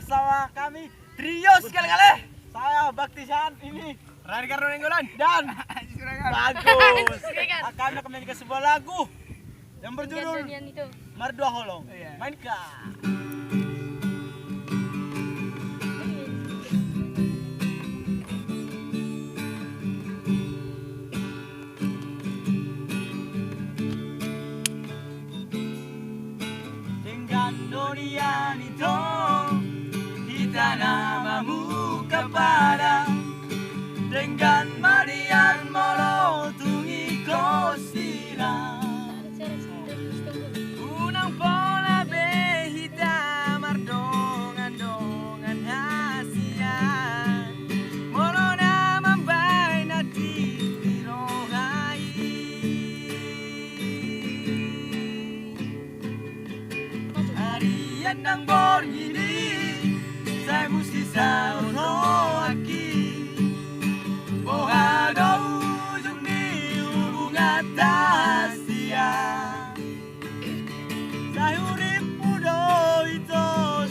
bersama kami trio sekali-kali. Saya Baktisan ini Rani Karno Nenggolan dan bagus. Akan menyanyikan sebuah lagu yang berjudul Merdua Holong. Mainkan. Donian itu kita namamu kepada dengan Marian Molo tungi kosira unang pola behita mardongan hasian Molo nama baik nati tirogai harian nang borgini saya mesti sauno aki bohado ujung di hubungan tasia saya urip mudo itu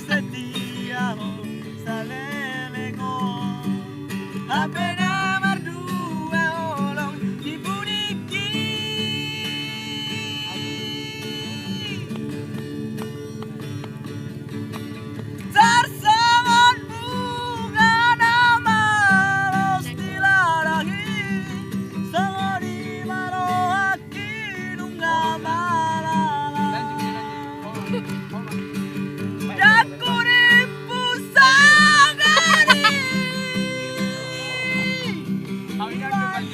setia salelego apa nama dua olong dibuniki Sarsangan bunga nama los dilarangi sangat dimarohaki nungga malala Daku ribu sangari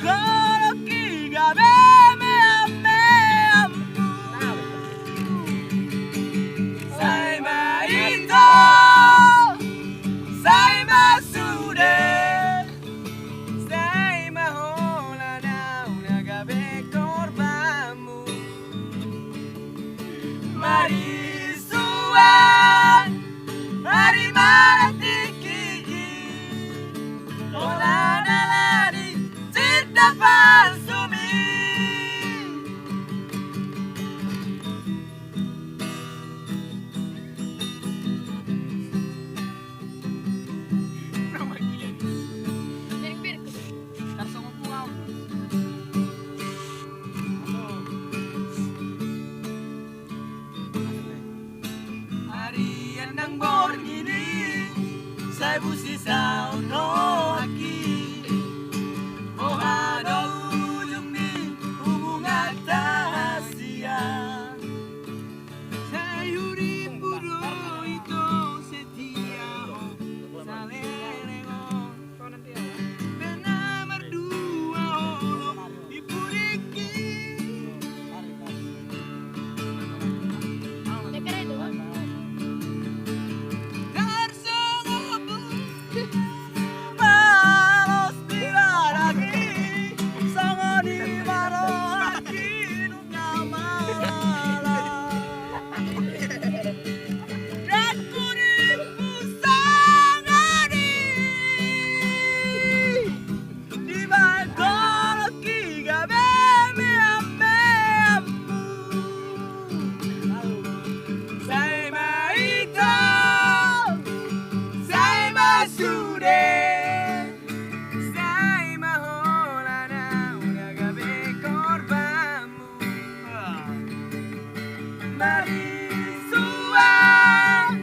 Kalau kiga beme ame ampu Saya maito Saya masude Saya mahola na gabe korbamu Mari suan Mari maratiki Ola nalani cinta palsumi Harian nang borgini saya busi sauno aki bohado ujung di hubungan tahasia saya urip budo itu setia salelego benar merdua dipuriki Malos dilaragi sangat dimarohaki nungga malam Daku ribu sangari di bagol kiga beme ame ampu Saya maito Saya masude Saya mahola na gabe korbamu Mari suan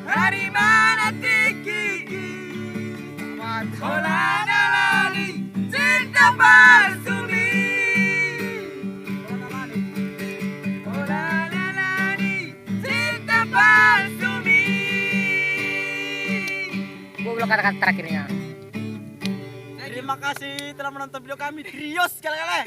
hari mana tiki Ola nalani cinta palsumi Ola nalani cinta palsumi Goblok kata-kata terakhirnya. Terima kasih telah menonton video kami trio sekali-kali.